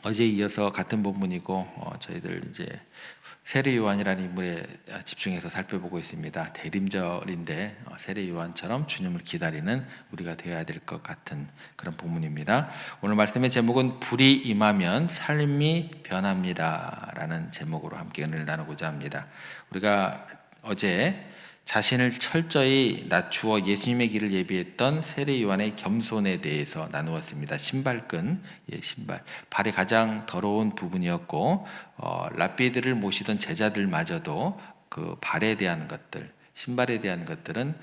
어제 이어서 같은 본문이고 저희들 이제 세례 요한이라는 인물에 집중해서 살펴보고 있습니다. 대림절인데 세례 요한처럼 주님을 기다리는 우리가 되어야 될 것 같은 그런 본문입니다. 오늘 말씀의 제목은 불이 임하면 삶이 변합니다라는 제목으로 함께 은혜를 나누고자 합니다. 우리가 어제 자신을 철저히 낮추어 예수님의 길을 예비했던 세례 요한의 겸손에 대해서 나누었습니다. 신발끈, 신발, 발이 가장 더러운 부분이었고 랍비들을 모시던 제자들마저도 그 발에 대한 것들, 신발에 대한 것들은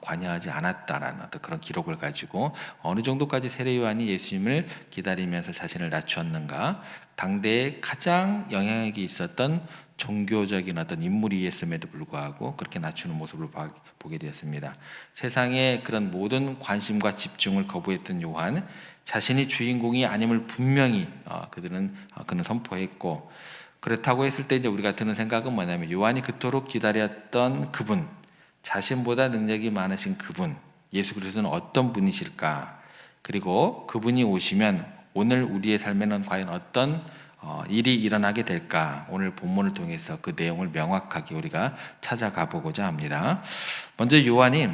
관여하지 않았다라는 어떤 그런 기록을 가지고 어느 정도까지 세례 요한이 예수님을 기다리면서 자신을 낮추었는가, 당대에 가장 영향력이 있었던 종교적인 어떤 인물이었음에도 불구하고 그렇게 낮추는 모습을 보게 되었습니다. 세상의 그런 모든 관심과 집중을 거부했던 요한, 자신이 주인공이 아님을 분명히 그는 선포했고, 그렇다고 했을 때 이제 우리가 드는 생각은 뭐냐면, 요한이 그토록 기다렸던 그분, 자신보다 능력이 많으신 그분, 예수 그리스도는 어떤 분이실까? 그리고 그분이 오시면 오늘 우리의 삶에는 과연 어떤 일이 일어나게 될까? 오늘 본문을 통해서 그 내용을 명확하게 우리가 찾아가 보고자 합니다. 먼저 요한이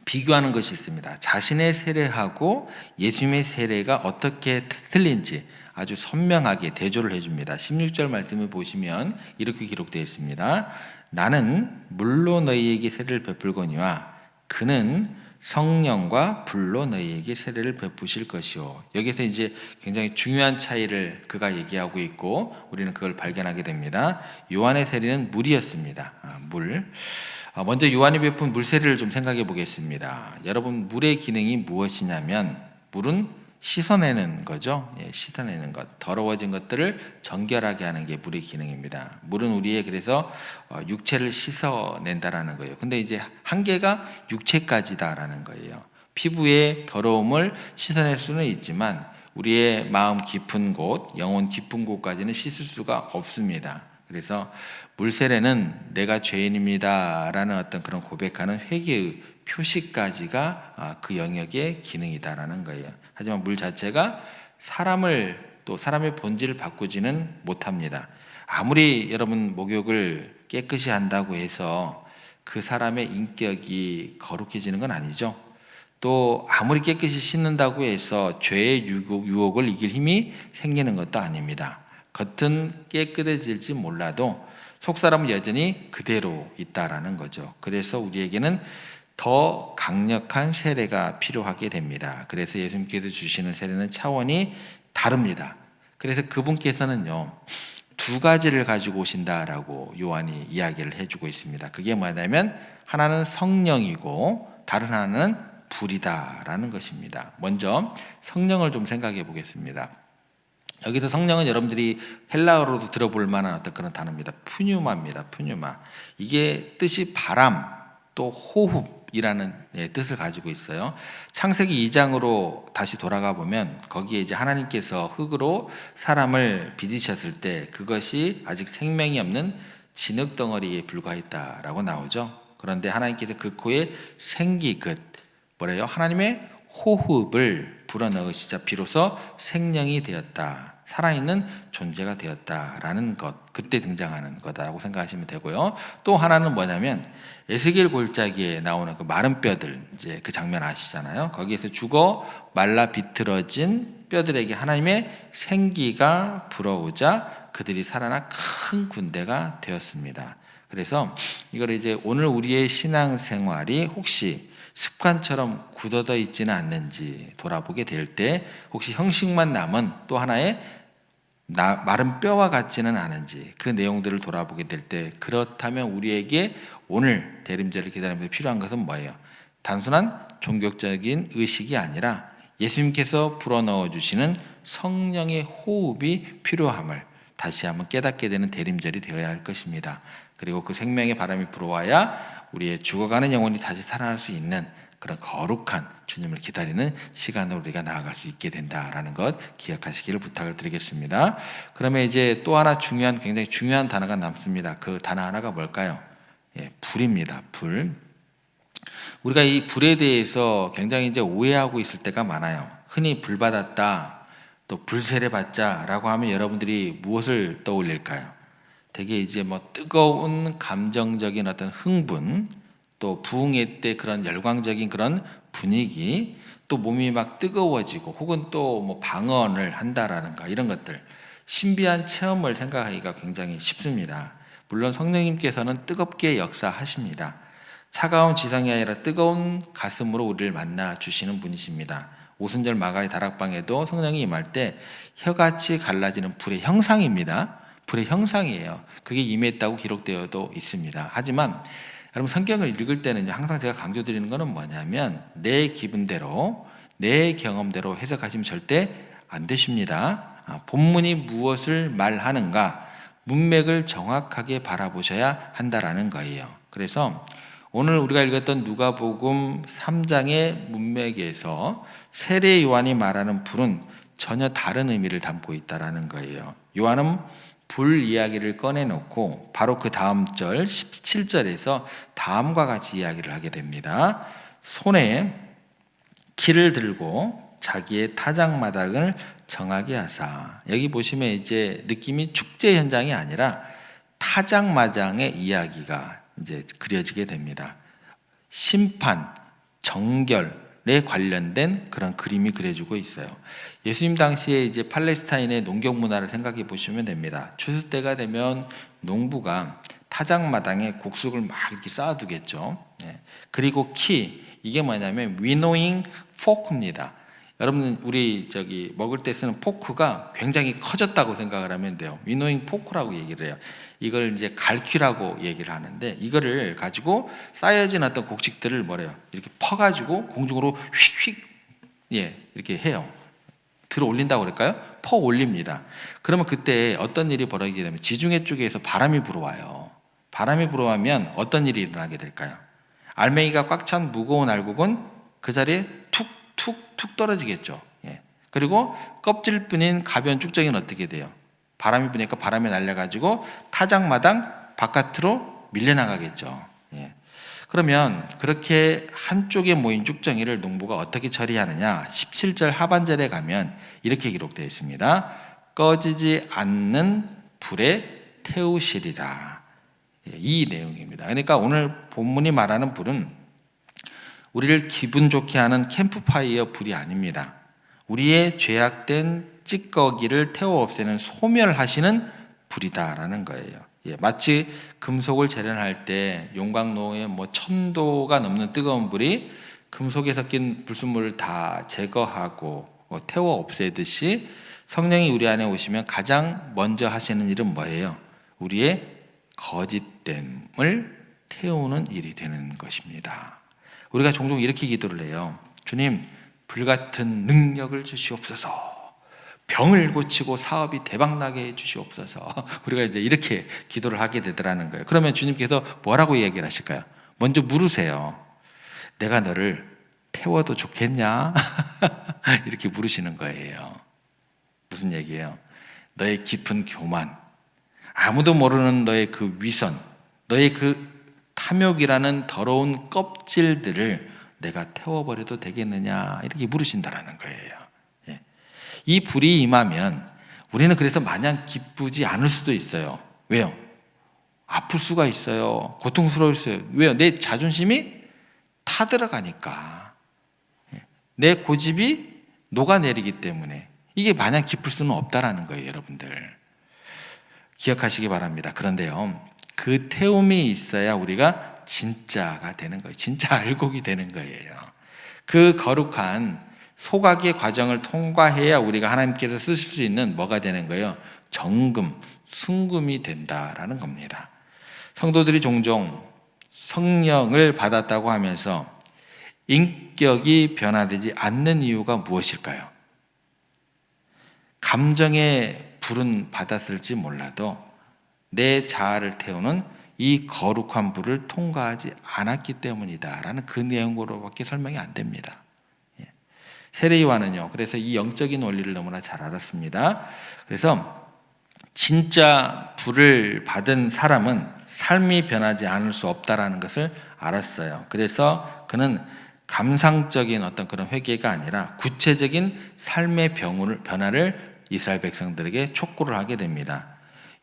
비교하는 것이 있습니다. 자신의 세례하고 예수님의 세례가 어떻게 틀린지 아주 선명하게 대조를 해줍니다. 16절 말씀을 보시면 이렇게 기록되어 있습니다. 나는 물로 너희에게 세례를 베풀거니와 그는 성령과 불로 너희에게 세례를 베푸실 것이요. 여기서 이제 굉장히 중요한 차이를 그가 얘기하고 있고 우리는 그걸 발견하게 됩니다. 요한의 세례는 물이었습니다. 물. 먼저 요한이 베푼 물 세례를 좀 생각해 보겠습니다. 여러분, 물의 기능이 무엇이냐면 물은 씻어내는 거죠. 씻어내는 것, 더러워진 것들을 정결하게 하는 게 물의 기능입니다. 물은 우리의 그래서 육체를 씻어낸다라는 거예요. 근데 이제 한계가 육체까지다라는 거예요. 피부의 더러움을 씻어낼 수는 있지만 우리의 마음 깊은 곳, 영혼 깊은 곳까지는 씻을 수가 없습니다. 그래서 물세례는 내가 죄인입니다라는 어떤 그런 고백하는 회개의 표시까지가 그 영역의 기능이다라는 거예요. 하지만 물 자체가 사람을 또 사람의 본질을 바꾸지는 못합니다. 아무리 여러분 목욕을 깨끗이 한다고 해서 그 사람의 인격이 거룩해지는 건 아니죠. 또 아무리 깨끗이 씻는다고 해서 죄의 유혹을 이길 힘이 생기는 것도 아닙니다. 겉은 깨끗해질지 몰라도 속사람은 여전히 그대로 있다라는 거죠. 그래서 우리에게는 더 강력한 세례가 필요하게 됩니다. 그래서 예수님께서 주시는 세례는 차원이 다릅니다. 그래서 그분께서는요, 두 가지를 가지고 오신다라고 요한이 이야기를 해주고 있습니다. 그게 뭐냐면 하나는 성령이고 다른 하나는 불이다라는 것입니다. 먼저 성령을 좀 생각해 보겠습니다. 여기서 성령은 여러분들이 헬라어로도 들어볼 만한 어떤 그런 단어입니다. 푸뉴마입니다. 푸뉴마. 이게 뜻이 바람 또 호흡이라는 뜻을 가지고 있어요. 창세기 2장으로 다시 돌아가 보면 거기에 이제 하나님께서 흙으로 사람을 빚으셨을 때 그것이 아직 생명이 없는 진흙덩어리에 불과했다라고 나오죠. 그런데 하나님께서 그 코에 생기긋 뭐래요? 하나님의 호흡을 불어넣으시자 비로소 생명이 되었다. 살아있는 존재가 되었다라는 것, 그때 등장하는 거다라고 생각하시면 되고요. 또 하나는 뭐냐면 에스겔 골짜기에 나오는 그 마른 뼈들, 이제 그 장면 아시잖아요. 거기에서 죽어 말라 비틀어진 뼈들에게 하나님의 생기가 불어오자 그들이 살아나 큰 군대가 되었습니다. 그래서 이걸 이제 오늘 우리의 신앙생활이 혹시 습관처럼 굳어져 있지는 않는지 돌아보게 될 때 혹시 형식만 남은 또 하나의 마른 뼈와 같지는 않은지 그 내용들을 돌아보게 될 때 그렇다면 우리에게 오늘 대림절을 기다리면서 필요한 것은 뭐예요? 단순한 종교적인 의식이 아니라 예수님께서 불어넣어 주시는 성령의 호흡이 필요함을 다시 한번 깨닫게 되는 대림절이 되어야 할 것입니다. 그리고 그 생명의 바람이 불어와야 우리의 죽어가는 영혼이 다시 살아날 수 있는 그런 거룩한 주님을 기다리는 시간으로 우리가 나아갈 수 있게 된다라는 것 기억하시기를 부탁을 드리겠습니다. 그러면 이제 또 하나 굉장히 중요한 단어가 남습니다. 그 단어 하나가 뭘까요? 불입니다. 불. 우리가 이 불에 대해서 굉장히 이제 오해하고 있을 때가 많아요. 흔히 불 받았다, 또 불세례 받자라고 하면 여러분들이 무엇을 떠올릴까요? 되게 이제 뭐 뜨거운 감정적인 어떤 흥분, 또 부흥회 때 그런 열광적인 그런 분위기, 또 몸이 막 뜨거워지고 혹은 또 뭐 방언을 한다라는가 이런 것들, 신비한 체험을 생각하기가 굉장히 쉽습니다. 물론 성령님께서는 뜨겁게 역사하십니다. 차가운 지성이 아니라 뜨거운 가슴으로 우리를 만나 주시는 분이십니다. 오순절 마가의 다락방에도 성령이 임할 때 혀같이 갈라지는 불의 형상입니다. 불의 형상이에요. 그게 임했다고 기록되어도 있습니다. 하지만 여러분 성경을 읽을 때는 항상 제가 강조드리는 것은 뭐냐면 내 기분대로 내 경험대로 해석하시면 절대 안 되십니다. 본문이 무엇을 말하는가 문맥을 정확하게 바라보셔야 한다라는 거예요. 그래서 오늘 우리가 읽었던 누가복음 3장의 문맥에서 세례 요한이 말하는 불은 전혀 다른 의미를 담고 있다라는 거예요. 요한은 불 이야기를 꺼내놓고 바로 그 다음 절 17절에서 다음과 같이 이야기를 하게 됩니다. 손에 키를 들고 자기의 타작마당을 정하게 하사. 여기 보시면 이제 느낌이 축제 현장이 아니라 타작마당의 이야기가 이제 그려지게 됩니다. 심판, 정결에 관련된 그런 그림이 그려지고 있어요. 예수님 당시에 이제 팔레스타인의 농경 문화를 생각해 보시면 됩니다. 추수 때가 되면 농부가 타작마당에 곡식을 막 이렇게 쌓아두겠죠. 그리고 키, 이게 뭐냐면 위노잉 포크입니다. 여러분 우리 먹을 때 쓰는 포크가 굉장히 커졌다고 생각을 하면 돼요. 위노잉 포크라고 얘기를 해요. 이걸 이제 갈퀴라고 얘기를 하는데 이거를 가지고 쌓여진 어떤 곡식들을 뭐래요? 이렇게 퍼가지고 공중으로 휙휙 이렇게 해요. 들어 올린다고 그럴까요? 퍼 올립니다. 그러면 그때 어떤 일이 벌어지게 되면 지중해 쪽에서 바람이 불어와요. 바람이 불어오면 어떤 일이 일어나게 될까요? 알맹이가 꽉 찬 무거운 알곡은 그 자리에 툭툭툭 떨어지겠죠. 그리고 껍질뿐인 가벼운 쭉정이는 어떻게 돼요? 바람이 부니까 바람에 날려가지고 타작마당 바깥으로 밀려나가겠죠. 그러면 그렇게 한쪽에 모인 쭉정이를 농부가 어떻게 처리하느냐? 17절 하반절에 가면 이렇게 기록되어 있습니다. 꺼지지 않는 불에 태우시리라. 이 내용입니다. 그러니까 오늘 본문이 말하는 불은 우리를 기분 좋게 하는 캠프파이어 불이 아닙니다. 우리의 죄악된 찌꺼기를 태워 없애는 소멸하시는 불이다라는 거예요. 마치 금속을 재련할 때 용광로에 1000도가 넘는 뜨거운 불이 금속에 섞인 불순물을 다 제거하고 태워 없애듯이 성령이 우리 안에 오시면 가장 먼저 하시는 일은 뭐예요? 우리의 거짓됨을 태우는 일이 되는 것입니다. 우리가 종종 이렇게 기도를 해요. 주님, 불같은 능력을 주시옵소서. 병을 고치고 사업이 대박나게 해주시옵소서. 우리가 이제 이렇게 기도를 하게 되더라는 거예요. 그러면 주님께서 뭐라고 이야기를 하실까요? 먼저 물으세요. 내가 너를 태워도 좋겠냐? 이렇게 물으시는 거예요. 무슨 얘기예요? 너의 깊은 교만, 아무도 모르는 너의 그 위선, 너의 그 탐욕이라는 더러운 껍질들을 내가 태워버려도 되겠느냐? 이렇게 물으신다라는 거예요. 이 불이 임하면 우리는 그래서 마냥 기쁘지 않을 수도 있어요. 왜요? 아플 수가 있어요. 고통스러울 수 있어요. 왜요? 내 자존심이 타들어가니까. 내 고집이 녹아내리기 때문에 이게 마냥 기쁠 수는 없다라는 거예요, 여러분들. 기억하시기 바랍니다. 그런데요, 그 태움이 있어야 우리가 진짜가 되는 거예요. 진짜 알곡이 되는 거예요. 그 거룩한 소각의 과정을 통과해야 우리가 하나님께서 쓰실 수 있는 뭐가 되는 거예요? 정금, 순금이 된다라는 겁니다. 성도들이 종종 성령을 받았다고 하면서 인격이 변화되지 않는 이유가 무엇일까요? 감정의 불은 받았을지 몰라도 내 자아를 태우는 이 거룩한 불을 통과하지 않았기 때문이다라는 그 내용으로밖에 설명이 안 됩니다. 세례 요한은요, 그래서 이 영적인 원리를 너무나 잘 알았습니다. 그래서 진짜 불을 받은 사람은 삶이 변하지 않을 수 없다라는 것을 알았어요. 그래서 그는 감상적인 어떤 그런 회개가 아니라 구체적인 삶의 변화를 이스라엘 백성들에게 촉구를 하게 됩니다.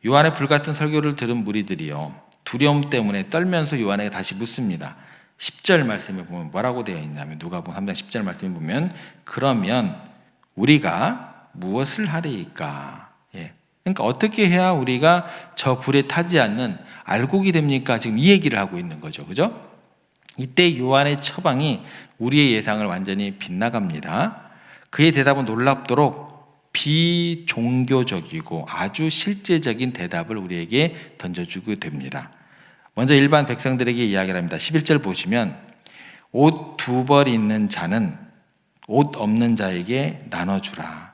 요한의 불같은 설교를 들은 무리들이요, 두려움 때문에 떨면서 요한에게 다시 묻습니다. 10절 말씀에 보면 뭐라고 되어 있냐면, 누가복음 3장 10절 말씀에 보면 그러면 우리가 무엇을 하리이까? 그러니까 어떻게 해야 우리가 저 불에 타지 않는 알곡이 됩니까? 지금 이 얘기를 하고 있는 거죠. 그죠? 이때 요한의 처방이 우리의 예상을 완전히 빗나갑니다. 그의 대답은 놀랍도록 비종교적이고 아주 실제적인 대답을 우리에게 던져주게 됩니다. 먼저 일반 백성들에게 이야기를 합니다. 11절 보시면 옷 2벌 있는 자는 옷 없는 자에게 나눠주라.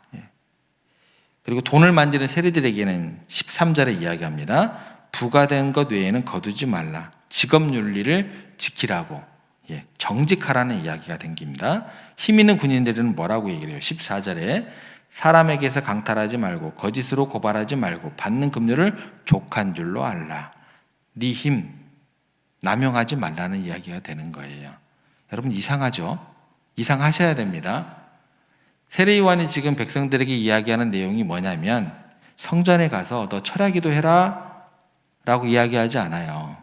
그리고 돈을 만지는 세리들에게는 13절에 이야기합니다. 부과된 것 외에는 거두지 말라. 직업윤리를 지키라고, 정직하라는 이야기가 됩니다. 힘 있는 군인들은 뭐라고 얘기를 해요? 14절에 사람에게서 강탈하지 말고 거짓으로 고발하지 말고 받는 급료를 족한 줄로 알라. 네 힘 남용하지 말라는 이야기가 되는 거예요. 여러분, 이상하죠? 이상하셔야 됩니다. 세례요한이 지금 백성들에게 이야기하는 내용이 뭐냐면, 성전에 가서 너 철야기도 해라 라고 이야기하지 않아요.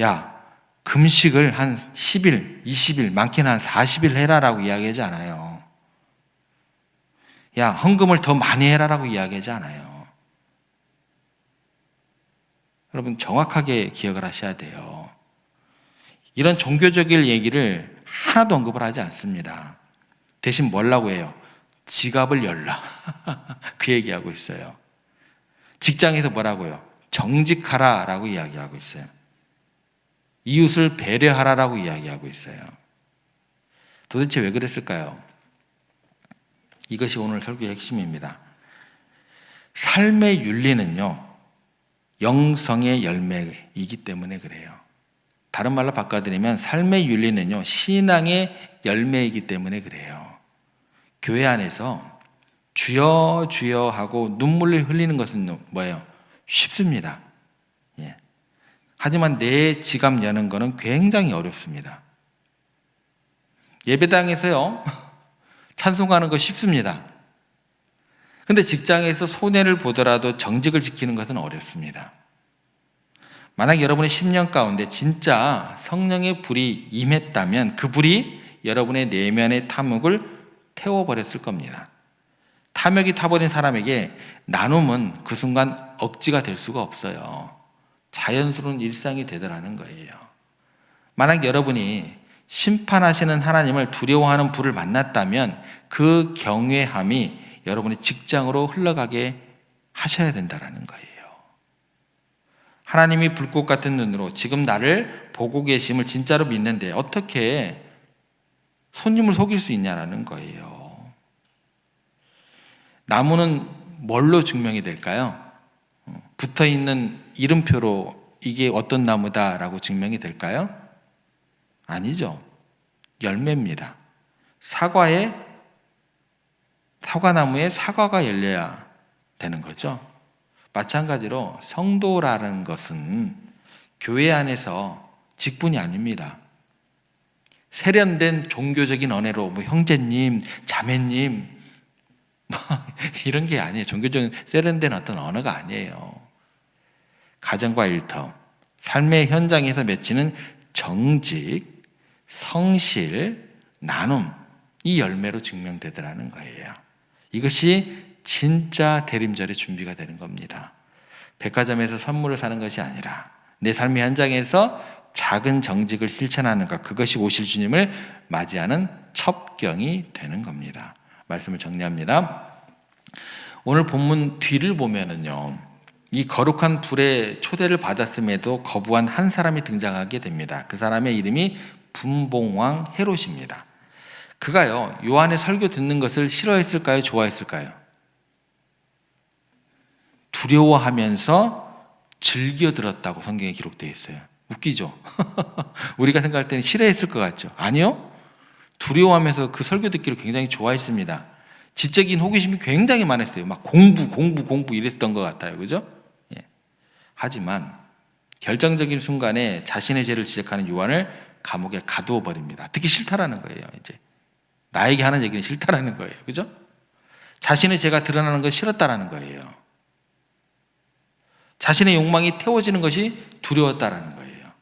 야, 금식을 한 10일, 20일, 많게는 한 40일 해라 라고 이야기하지 않아요. 야, 헌금을 더 많이 해라 라고 이야기하지 않아요. 여러분, 정확하게 기억을 하셔야 돼요. 이런 종교적인 얘기를 하나도 언급을 하지 않습니다. 대신 뭐라고 해요? 지갑을 열라. 그 얘기하고 있어요. 직장에서 뭐라고요? 정직하라 라고 이야기하고 있어요. 이웃을 배려하라 라고 이야기하고 있어요. 도대체 왜 그랬을까요? 이것이 오늘 설교의 핵심입니다. 삶의 윤리는요, 영성의 열매이기 때문에 그래요. 다른 말로 바꿔드리면 삶의 윤리는요, 신앙의 열매이기 때문에 그래요. 교회 안에서 주여 주여 하고 눈물을 흘리는 것은 뭐예요? 쉽습니다. 하지만 내 지갑 여는 것은 굉장히 어렵습니다. 예배당에서요, 찬송하는 거 쉽습니다. 근데 직장에서 손해를 보더라도 정직을 지키는 것은 어렵습니다. 만약 여러분의 10년 가운데 진짜 성령의 불이 임했다면 그 불이 여러분의 내면의 탐욕을 태워버렸을 겁니다. 탐욕이 타버린 사람에게 나눔은 그 순간 억지가 될 수가 없어요. 자연스러운 일상이 되더라는 거예요. 만약 여러분이 심판하시는 하나님을 두려워하는 불을 만났다면 그 경외함이 여러분의 직장으로 흘러가게 하셔야 된다는 거예요. 하나님이 불꽃 같은 눈으로 지금 나를 보고 계심을 진짜로 믿는데 어떻게 손님을 속일 수 있냐라는 거예요. 나무는 뭘로 증명이 될까요? 붙어있는 이름표로 이게 어떤 나무다라고 증명이 될까요? 아니죠. 열매입니다. 사과나무에 사과가 열려야 되는 거죠. 마찬가지로 성도라는 것은 교회 안에서 직분이 아닙니다. 세련된 종교적인 언어로 형제님, 자매님 이런 게 아니에요. 종교적인 세련된 어떤 언어가 아니에요. 가정과 일터, 삶의 현장에서 맺히는 정직, 성실, 나눔, 이 열매로 증명되더라는 거예요. 이것이 진짜 대림절의 준비가 되는 겁니다. 백화점에서 선물을 사는 것이 아니라 내 삶의 현장에서 작은 정직을 실천하는 것, 그것이 오실 주님을 맞이하는 첩경이 되는 겁니다. 말씀을 정리합니다. 오늘 본문 뒤를 보면은요, 이 거룩한 불의 초대를 받았음에도 거부한 한 사람이 등장하게 됩니다. 그 사람의 이름이 분봉왕 헤롯입니다. 그가요, 요한의 설교 듣는 것을 싫어했을까요? 좋아했을까요? 두려워하면서 즐겨 들었다고 성경에 기록되어 있어요. 웃기죠? 우리가 생각할 때는 싫어했을 것 같죠? 아니요. 두려워하면서 그 설교 듣기를 굉장히 좋아했습니다. 지적인 호기심이 굉장히 많았어요. 막 공부 이랬던 것 같아요. 그죠? 하지만 결정적인 순간에 자신의 죄를 지적하는 요한을 감옥에 가두어 버립니다. 듣기 싫다라는 거예요. 이제 나에게 하는 얘기는 싫다라는 거예요. 그죠? 자신의 죄가 드러나는 것이 싫었다라는 거예요. 자신의 욕망이 태워지는 것이 두려웠다라는 거예요.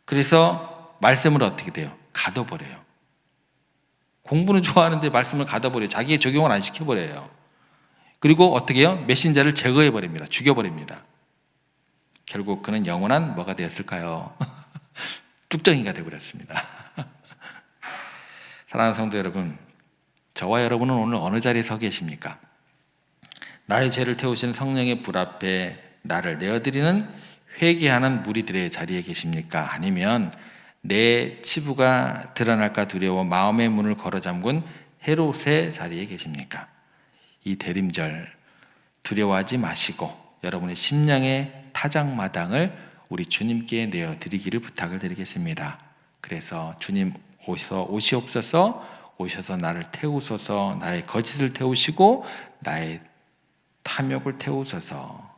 그래서 말씀을 어떻게 돼요? 가둬버려요. 공부는 좋아하는데 말씀을 가둬버려요. 자기의 적용을 안 시켜버려요. 그리고 어떻게 해요? 메신저를 제거해버립니다. 죽여버립니다. 결국 그는 영원한 뭐가 되었을까요? 뚝정이가 되어버렸습니다. 사랑하는 성도 여러분, 저와 여러분은 오늘 어느 자리에 서 계십니까? 나의 죄를 태우시는 성령의 불 앞에 나를 내어드리는 회개하는 무리들의 자리에 계십니까? 아니면 내 치부가 드러날까 두려워 마음의 문을 걸어 잠근 헤롯의 자리에 계십니까? 이 대림절 두려워하지 마시고 여러분의 심령의 타작마당을 우리 주님께 내어드리기를 부탁을 드리겠습니다. 그래서 주님 오시옵소서 나를 태우소서, 나의 거짓을 태우시고 나의 탐욕을 태우소서.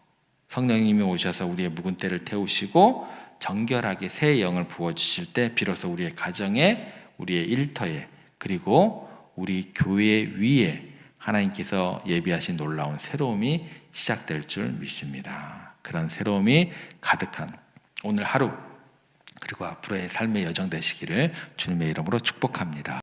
성령님이 오셔서 우리의 묵은 때를 태우시고 정결하게 새 영을 부어주실 때 비로소 우리의 가정에, 우리의 일터에, 그리고 우리 교회 위에 하나님께서 예비하신 놀라운 새로움이 시작될 줄 믿습니다. 그런 새로움이 가득한 오늘 하루, 그리고 앞으로의 삶의 여정 되시기를 주님의 이름으로 축복합니다.